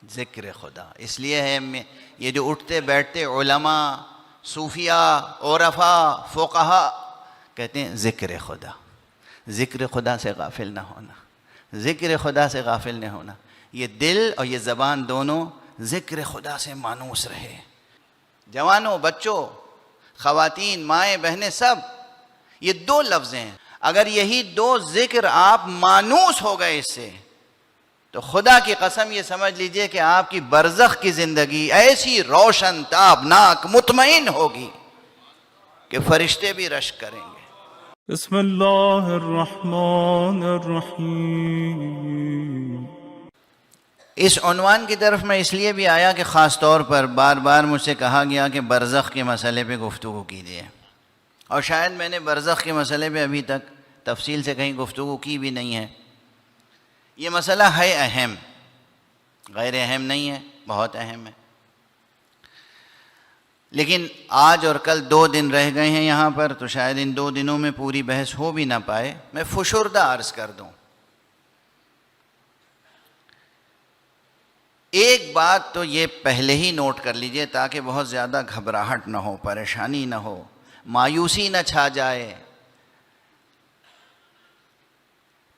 ذکر خدا. اس لیے ہے یہ جو اٹھتے بیٹھتے علماء، صوفیاء، عرفاء، فقہاء کہتے ہیں ذکر خدا. ذکر خدا سے غافل نہ ہونا، ذکر خدا سے غافل نہ ہونا. یہ دل اور یہ زبان دونوں ذکر خدا سے مانوس رہے. جوانوں، بچوں، خواتین، مائیں، بہنیں، سب یہ دو لفظ ہیں. اگر یہی دو ذکر آپ مانوس ہو گئے اس سے، تو خدا کی قسم یہ سمجھ لیجئے کہ آپ کی برزخ کی زندگی ایسی روشن، تابناک، مطمئن ہوگی کہ فرشتے بھی رشک کریں گے. بسم اللہ الرحمن الرحیم. اس عنوان کی طرف میں اس لیے بھی آیا کہ خاص طور پر بار بار مجھ سے کہا گیا کہ برزخ کے مسئلے پہ گفتگو کیجیے، اور شاید میں نے برزخ کے مسئلے پہ ابھی تک تفصیل سے کہیں گفتگو کی بھی نہیں ہے. یہ مسئلہ ہے اہم، غیر اہم نہیں ہے، بہت اہم ہے. لیکن آج اور کل 2 دن رہ گئے ہیں یہاں پر، تو شاید ان 2 دنوں میں پوری بحث ہو بھی نہ پائے. میں فشردہ عرض کر دوں. ایک بات تو یہ پہلے ہی نوٹ کر لیجئے تاکہ بہت زیادہ گھبراہٹ نہ ہو، پریشانی نہ ہو، مایوسی نہ چھا جائے،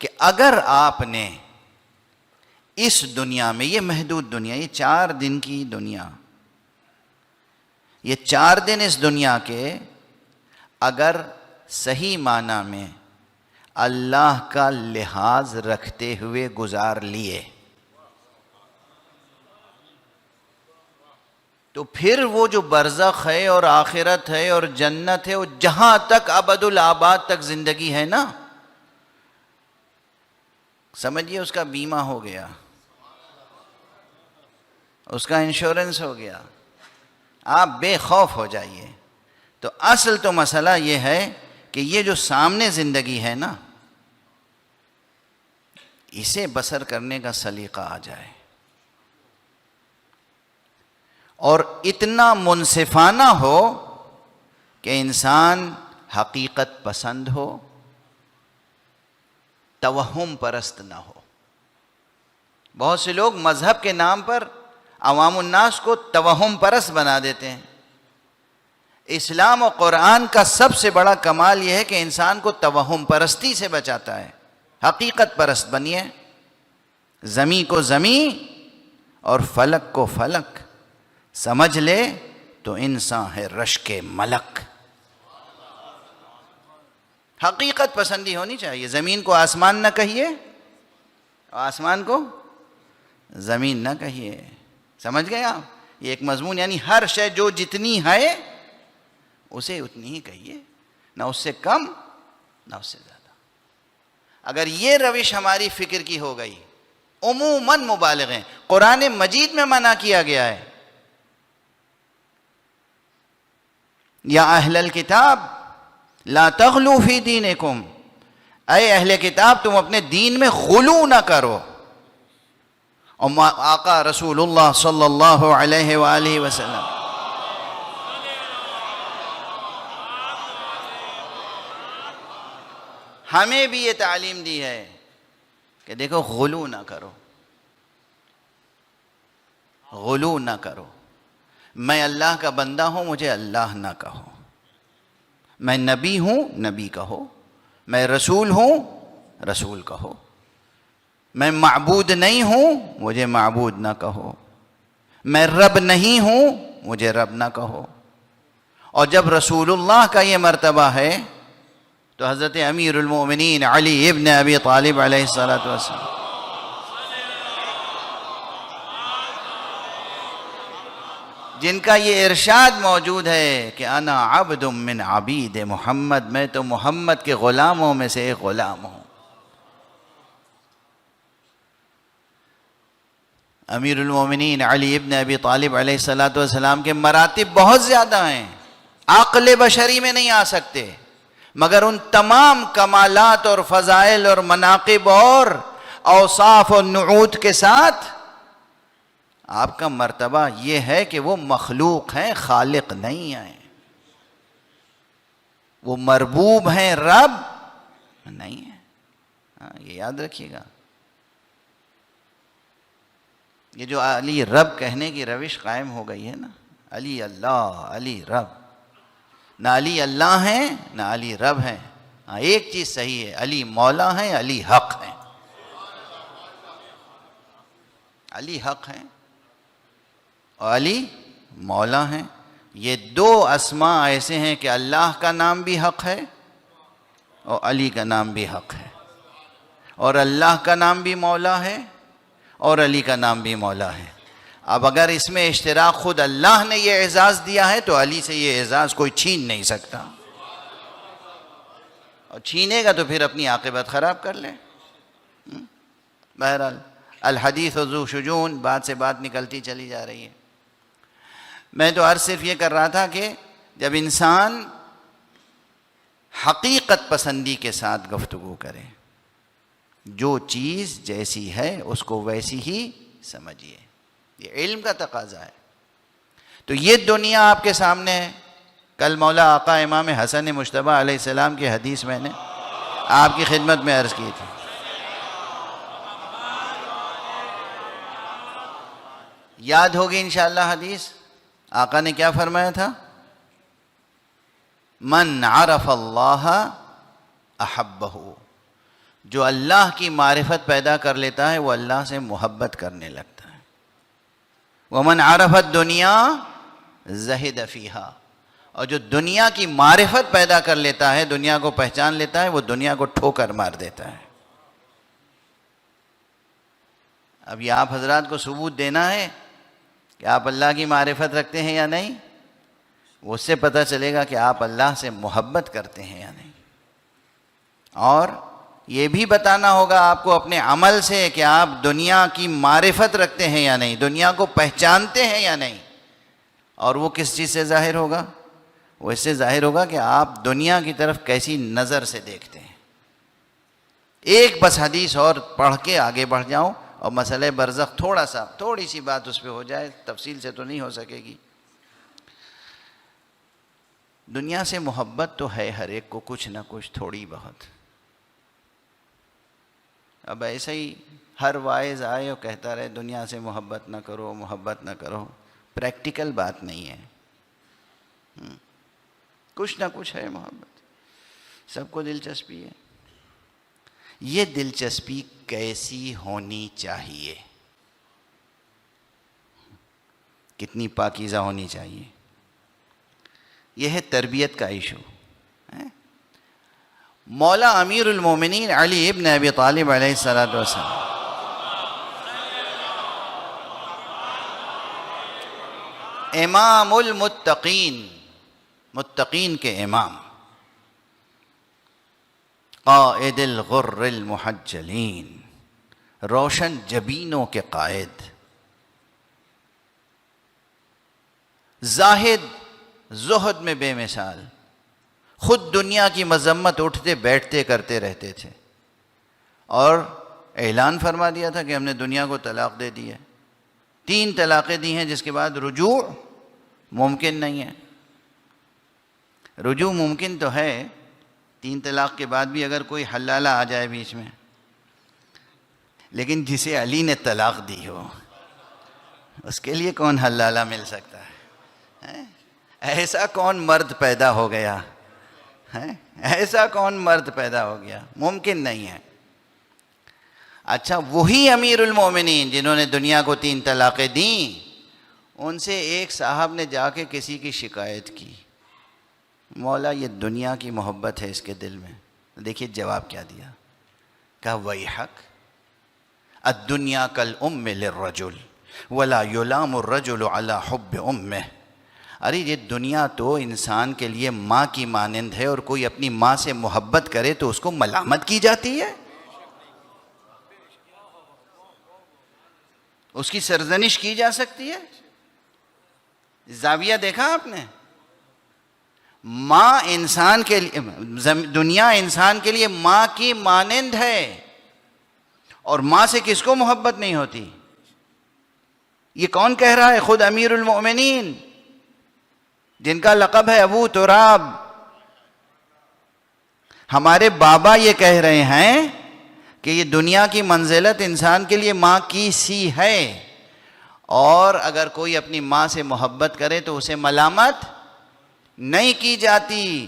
کہ اگر آپ نے اس دنیا میں، یہ محدود دنیا، یہ 4 دن کی دنیا، یہ 4 دن اس دنیا کے اگر صحیح معنی میں اللہ کا لحاظ رکھتے ہوئے گزار لیے، تو پھر وہ جو برزخ ہے اور آخرت ہے اور جنت ہے، وہ جہاں تک ابد الآباد تک زندگی ہے نا، سمجھیے اس کا بیمہ ہو گیا، اس کا انشورنس ہو گیا. آپ بے خوف ہو جائیے. تو اصل تو مسئلہ یہ ہے کہ یہ جو سامنے زندگی ہے نا، اسے بسر کرنے کا سلیقہ آ جائے، اور اتنا منصفانہ ہو کہ انسان حقیقت پسند ہو، توہم پرست نہ ہو. بہت سے لوگ مذہب کے نام پر عوام الناس کو توہم پرست بنا دیتے ہیں. اسلام و قرآن کا سب سے بڑا کمال یہ ہے کہ انسان کو توہم پرستی سے بچاتا ہے. حقیقت پرست بنیے. زمیں کو زمیں اور فلک کو فلک سمجھ لے تو انسان ہے رشک ملک. حقیقت پسندی ہونی چاہیے. زمین کو آسمان نہ کہیے، آسمان کو زمین نہ کہیے. سمجھ گئے آپ؟ یہ ایک مضمون، یعنی ہر شے جو جتنی ہے اسے اتنی ہی کہیے، نہ اس سے کم نہ اس سے زیادہ. اگر یہ روش ہماری فکر کی ہو گئی، عموماً مبالغیں قرآن مجید میں منع کیا گیا ہے. یا اہل الکتاب لا تغلو فی دینکم، اے اہل کتاب تم اپنے دین میں غلو نہ کرو. اور آقا رسول اللہ صلی اللہ علیہ وآلہ وسلم ہمیں بھی یہ تعلیم دی ہے کہ دیکھو غلو نہ کرو، غلو نہ کرو. میں اللہ کا بندہ ہوں، مجھے اللہ نہ کہو. میں نبی ہوں، نبی کہو. میں رسول ہوں، رسول کہو. میں معبود نہیں ہوں، مجھے معبود نہ کہو. میں رب نہیں ہوں، مجھے رب نہ کہو. اور جب رسول اللہ کا یہ مرتبہ ہے تو حضرت امیر المؤمنین علی ابن ابی طالب علیہ السلام جن کا یہ ارشاد موجود ہے کہ انا عبد من عبید محمد، میں تو محمد کے غلاموں میں سے ایک غلام ہوں. امیر المومنین علی ابن ابی طالب علیہ السلام کے مراتب بہت زیادہ ہیں، عقل بشری میں نہیں آ سکتے، مگر ان تمام کمالات اور فضائل اور مناقب اور اوصاف و نعوت کے ساتھ آپ کا مرتبہ یہ ہے کہ وہ مخلوق ہیں، خالق نہیں ہیں. وہ مربوب ہیں، رب نہیں ہیں. یہ یاد رکھیے گا. یہ جو علی رب کہنے کی روش قائم ہو گئی ہے نا، علی اللہ، علی رب، نہ علی اللہ ہیں نہ علی رب ہیں. ہاں ایک چیز صحیح ہے، علی مولا ہیں، علی حق ہیں. علی حق ہیں اور علی مولا ہیں. یہ دو اسماء ایسے ہیں کہ اللہ کا نام بھی حق ہے اور علی کا نام بھی حق ہے، اور اللہ کا نام بھی مولا ہے اور علی کا نام بھی مولا ہے. اب اگر اس میں اشتراک خود اللہ نے یہ اعزاز دیا ہے تو علی سے یہ اعزاز کوئی چھین نہیں سکتا، اور چھینے گا تو پھر اپنی عاقبت خراب کر لے. بہرحال الحدیث ذو شجون، بات سے بات نکلتی چلی جا رہی ہے. میں تو عرض صرف یہ کر رہا تھا کہ جب انسان حقیقت پسندی کے ساتھ گفتگو کرے، جو چیز جیسی ہے اس کو ویسی ہی سمجھیے، یہ علم کا تقاضا ہے. تو یہ دنیا آپ کے سامنے ہے. کل مولا آقا امام حسن مجتبی علیہ السلام کی حدیث میں نے آپ کی خدمت میں عرض کی تھی. یاد ہوگی انشاءاللہ حدیث. آقا نے کیا فرمایا تھا؟ من عرف اللہ احبہ، جو اللہ کی معرفت پیدا کر لیتا ہے وہ اللہ سے محبت کرنے لگتا ہے. ومن عرف الدنیا زہد فیہا، اور جو دنیا کی معرفت پیدا کر لیتا ہے، دنیا کو پہچان لیتا ہے، وہ دنیا کو ٹھوکر مار دیتا ہے. اب یہ آپ حضرات کو ثبوت دینا ہے کہ آپ اللہ کی معرفت رکھتے ہیں یا نہیں. اس سے پتہ چلے گا کہ آپ اللہ سے محبت کرتے ہیں یا نہیں. اور یہ بھی بتانا ہوگا آپ کو اپنے عمل سے کہ آپ دنیا کی معرفت رکھتے ہیں یا نہیں، دنیا کو پہچانتے ہیں یا نہیں. اور وہ کس چیز سے ظاہر ہوگا؟ وہ اس سے ظاہر ہوگا کہ آپ دنیا کی طرف کیسی نظر سے دیکھتے ہیں. ایک بس حدیث اور پڑھ کے آگے بڑھ جاؤں اور مسئلہ برزخ تھوڑی سی بات اس پہ ہو جائے، تفصیل سے تو نہیں ہو سکے گی. دنیا سے محبت تو ہے ہر ایک کو، کچھ نہ کچھ تھوڑی بہت. اب ایسے ہی ہر واعظ آئے اور کہتا رہے دنیا سے محبت نہ کرو، محبت نہ کرو، پریکٹیکل بات نہیں ہے. کچھ نہ کچھ ہے محبت، سب کو دلچسپی ہے. یہ دلچسپی کیسی ہونی چاہیے؟ کتنی پاکیزہ ہونی چاہیے؟ یہ ہے تربیت کا ایشو. مولا امیر المومنین علی ابن ابی طالب علیہ السلام، امام المتقین، متقین کے امام، قائد الغر المحجلین، روشن جبینوں کے قائد، زاہد، زہد میں بے مثال، خود دنیا کی مذمت اٹھتے بیٹھتے کرتے رہتے تھے، اور اعلان فرما دیا تھا کہ ہم نے دنیا کو طلاق دے دی ہے. 3 طلاقیں دی ہیں جس کے بعد رجوع ممکن نہیں ہے. رجوع ممکن تو ہے 3 طلاق کے بعد بھی اگر کوئی حلالہ آ جائے بیچ میں، لیکن جسے علی نے طلاق دی ہو اس کے لیے کون حلالہ مل سکتا ہے؟ ایسا کون مرد پیدا ہو گیا؟ ایسا کون مرد پیدا ہو گیا؟ ممکن نہیں ہے. اچھا، وہی امیر المومنین جنہوں نے دنیا کو 3 طلاقیں دیں، ان سے ایک صاحب نے جا کے کسی کی شکایت کی، مولا یہ دنیا کی محبت ہے اس کے دل میں. دیکھیے جواب کیا دیا. کہا ویحک الدنیا کالام للرجل ولا یلام الرجل علی حب امہ. ارے یہ دنیا تو انسان کے لیے ماں کی مانند ہے، اور کوئی اپنی ماں سے محبت کرے تو اس کو ملامت کی جاتی ہے، اس کی سرزنش کی جا سکتی ہے. زاویہ دیکھا آپ نے؟ ماں انسان کے لیے، دنیا انسان کے لیے ماں کی مانند ہے، اور ماں سے کس کو محبت نہیں ہوتی؟ یہ کون کہہ رہا ہے؟ خود امیر المؤمنین جن کا لقب ہے ابو تراب. ہمارے بابا یہ کہہ رہے ہیں کہ یہ دنیا کی منزلت انسان کے لیے ماں کی سی ہے، اور اگر کوئی اپنی ماں سے محبت کرے تو اسے ملامت نہیں کی جاتی.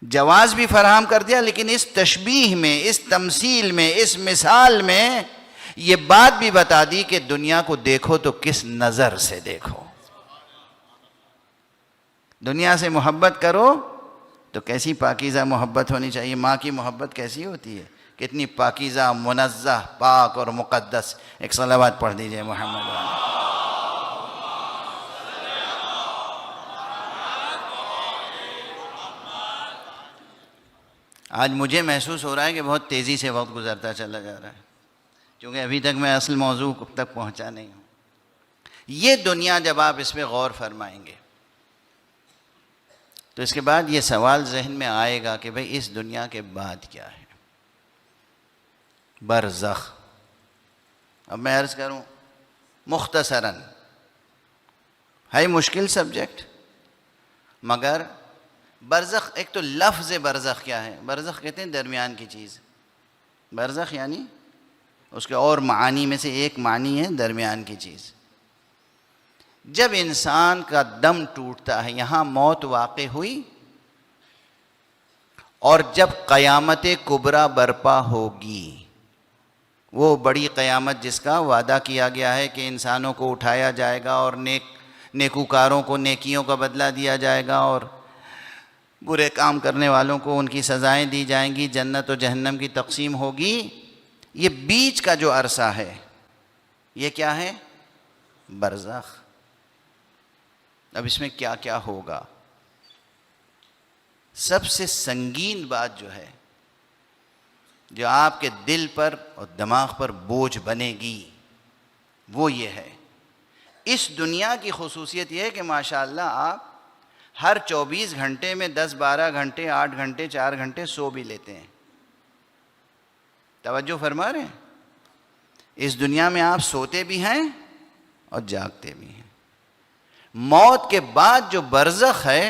جواز بھی فراہم کر دیا، لیکن اس تشبیہ میں، اس تمثیل میں، اس مثال میں یہ بات بھی بتا دی کہ دنیا کو دیکھو تو کس نظر سے دیکھو. دنیا سے محبت کرو تو کیسی پاکیزہ محبت ہونی چاہیے. ماں کی محبت کیسی ہوتی ہے، کتنی پاکیزہ، منزہ، پاک اور مقدس. ایک صلوات پڑھ دیجئے محمد. آج مجھے محسوس ہو رہا ہے کہ بہت تیزی سے وقت گزرتا چلا جا رہا ہے، کیونکہ ابھی تک میں اصل موضوع تک پہنچا نہیں ہوں. یہ دنیا جب آپ اس پہ غور فرمائیں گے تو اس کے بعد یہ سوال ذہن میں آئے گا کہ بھئی اس دنیا کے بعد کیا ہے. برزخ. اب میں عرض کروں مختصراً، ہے مشکل سبجیکٹ، مگر برزخ، ایک تو لفظ برزخ کیا ہے؟ برزخ کہتے ہیں درمیان کی چیز. برزخ یعنی اس کے اور معانی میں سے ایک معنی ہے درمیان کی چیز. جب انسان کا دم ٹوٹتا ہے، یہاں موت واقع ہوئی، اور جب قیامت کبریٰ برپا ہوگی، وہ بڑی قیامت جس کا وعدہ کیا گیا ہے کہ انسانوں کو اٹھایا جائے گا اور نیکوکاروں کو نیکیوں کا بدلہ دیا جائے گا اور برے کام کرنے والوں کو ان کی سزائیں دی جائیں گی، جنت و جہنم کی تقسیم ہوگی. یہ بیچ کا جو عرصہ ہے یہ کیا ہے؟ برزخ. اب اس میں کیا کیا ہوگا؟ سب سے سنگین بات جو ہے، جو آپ کے دل پر اور دماغ پر بوجھ بنے گی، وہ یہ ہے. اس دنیا کی خصوصیت یہ ہے کہ ماشاءاللہ آپ ہر 24 گھنٹے میں 10-12 گھنٹے، 8 گھنٹے، 4 گھنٹے سو بھی لیتے ہیں. توجہ فرما رہے ہیں؟ اس دنیا میں آپ سوتے بھی ہیں اور جاگتے بھی ہیں. موت کے بعد جو برزخ ہے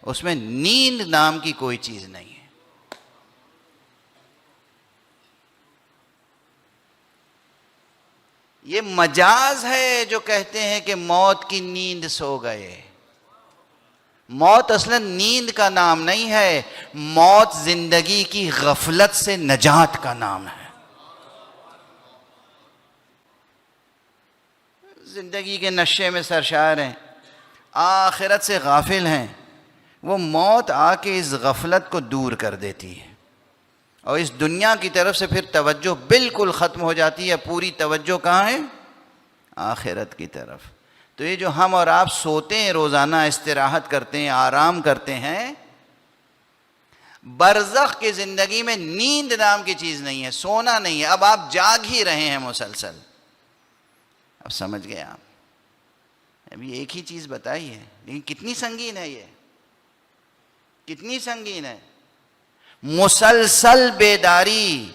اس میں نیند نام کی کوئی چیز نہیں ہے. یہ مجاز ہے جو کہتے ہیں کہ موت کی نیند سو گئے. موت اصلا نیند کا نام نہیں ہے، موت زندگی کی غفلت سے نجات کا نام ہے. زندگی کے نشے میں سرشار ہیں، آخرت سے غافل ہیں، وہ موت آ کے اس غفلت کو دور کر دیتی ہے اور اس دنیا کی طرف سے پھر توجہ بالکل ختم ہو جاتی ہے. پوری توجہ کہاں ہے؟ آخرت کی طرف. تو یہ جو ہم اور آپ سوتے ہیں، روزانہ استراحت کرتے ہیں، آرام کرتے ہیں، برزخ کی زندگی میں نیند نام کی چیز نہیں ہے، سونا نہیں ہے. اب آپ جاگ ہی رہے ہیں مسلسل. اب سمجھ گئے آپ؟ ابھی ایک ہی چیز بتائی ہے، لیکن کتنی سنگین ہے یہ، کتنی سنگین ہے. مسلسل بیداری.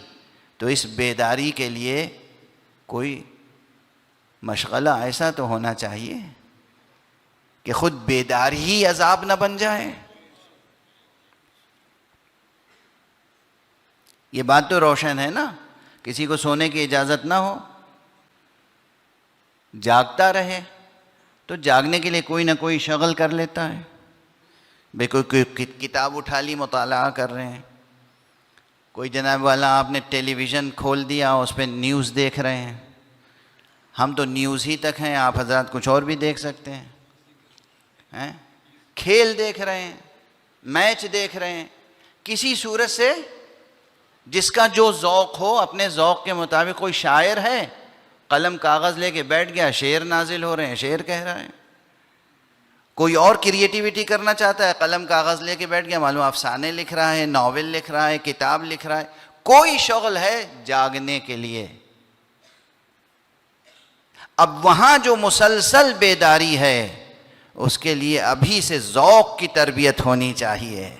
تو اس بیداری کے لیے کوئی مشغلہ ایسا تو ہونا چاہیے کہ خود بیداری ہی عذاب نہ بن جائے. یہ بات تو روشن ہے نا، کسی کو سونے کی اجازت نہ ہو، جاگتا رہے، تو جاگنے کے لیے کوئی نہ کوئی شغل کر لیتا ہے. بھئی کوئی کتاب اٹھا لی، مطالعہ کر رہے ہیں. کوئی جناب والا آپ نے ٹیلی ویژن کھول دیا، اس پہ نیوز دیکھ رہے ہیں. ہم تو نیوز ہی تک ہیں، آپ حضرات کچھ اور بھی دیکھ سکتے ہیں. کھیل دیکھ رہے ہیں، میچ دیکھ رہے ہیں. کسی صورت سے جس کا جو ذوق ہو، اپنے ذوق کے مطابق. کوئی شاعر ہے، قلم کاغذ لے کے بیٹھ گیا، شعر نازل ہو رہے ہیں، شعر کہہ رہا ہے. کوئی اور کریٹیویٹی کرنا چاہتا ہے، قلم کاغذ لے کے بیٹھ گیا، معلوم افسانے لکھ رہا ہے، ناول لکھ رہا ہے، کتاب لکھ رہا ہے. کوئی شغل ہے جاگنے کے لیے. اب وہاں جو مسلسل بیداری ہے، اس کے لیے ابھی سے ذوق کی تربیت ہونی چاہیے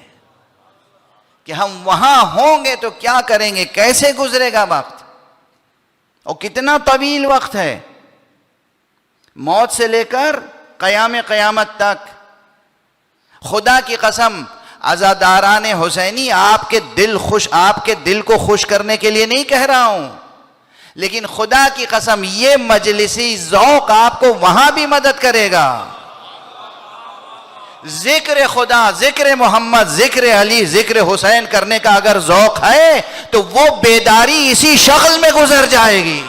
کہ ہم وہاں ہوں گے تو کیا کریں گے، کیسے گزرے گا وقت، اور کتنا طویل وقت ہے. موت سے لے کر قیامت تک. خدا کی قسم، عزاداران حسینی، آپ کے دل کو خوش کرنے کے لیے نہیں کہہ رہا ہوں. لیکن خدا کی قسم یہ مجلسی ذوق آپ کو وہاں بھی مدد کرے گا. ذکر خدا، ذکر محمد، ذکر علی، ذکر حسین کرنے کا اگر ذوق ہے تو وہ بیداری اسی شکل میں گزر جائے گی.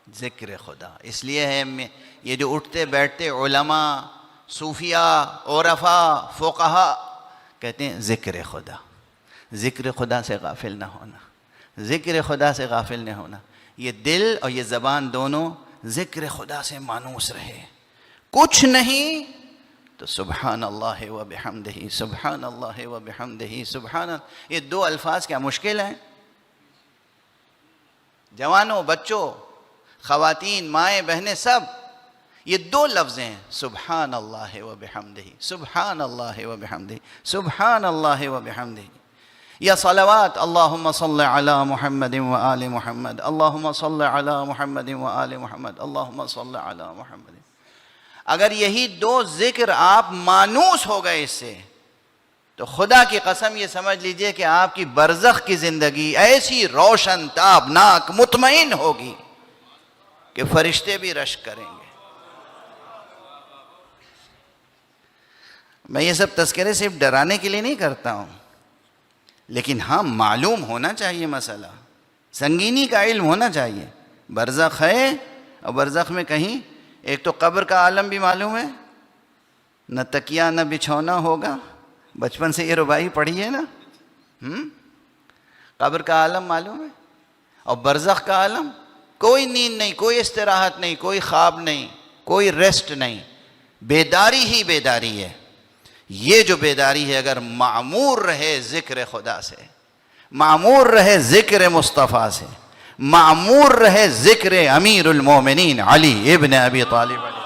ذکر خدا اس لیے ہے یہ جو اٹھتے بیٹھتے علماء، صوفیاء، عرفاء، فقہاء کہتے ہیں ذکر خدا. ذکر خدا سے غافل نہ ہونا، ذکر خدا سے غافل نہ ہونا. یہ دل اور یہ زبان دونوں ذکر خدا سے مانوس رہے. کچھ نہیں تو سبحان اللہ و بحمدہ، سبحان اللہ و بحمدہ، سبحان اللہ. یہ دو الفاظ کیا مشکل ہیں؟ جوانوں، بچوں، خواتین، مائیں، بہنیں، سب یہ دو لفظ ہیں، سبحان اللہ و بحمدہ، سبحان اللہ و بحمدہ، سبحان اللہ و بحمدہ. یا صلوات، اللہم صل علی محمد و آل محمد، اللہم صل علی محمد و آل محمد، اللہم صل علی محمد. اگر یہی دو ذکر آپ مانوس ہو گئے اس سے تو خدا کی قسم یہ سمجھ لیجئے کہ آپ کی برزخ کی زندگی ایسی روشن تابناک مطمئن ہوگی کہ فرشتے بھی رشک کریں گے. میں یہ سب تذکرے صرف ڈرانے کے لیے نہیں کرتا ہوں، لیکن ہاں معلوم ہونا چاہیے مسئلہ، سنگینی کا علم ہونا چاہیے. برزخ ہے اور برزخ میں کہیں ایک تو قبر کا عالم بھی معلوم ہے، نہ تکیہ نہ بچھونا ہوگا. بچپن سے یہ ربائی پڑھی ہے نا. قبر کا عالم معلوم ہے اور برزخ کا عالم. کوئی نیند نہیں، کوئی استراحت نہیں، کوئی خواب نہیں، کوئی ریسٹ نہیں، بیداری ہی بیداری ہے. یہ جو بیداری ہے اگر معمور رہے ذکر خدا سے، معمور رہے ذکر مصطفیٰ سے، معمور رہے ذکر امیر المومنین علی ابن ابی طالب علیہ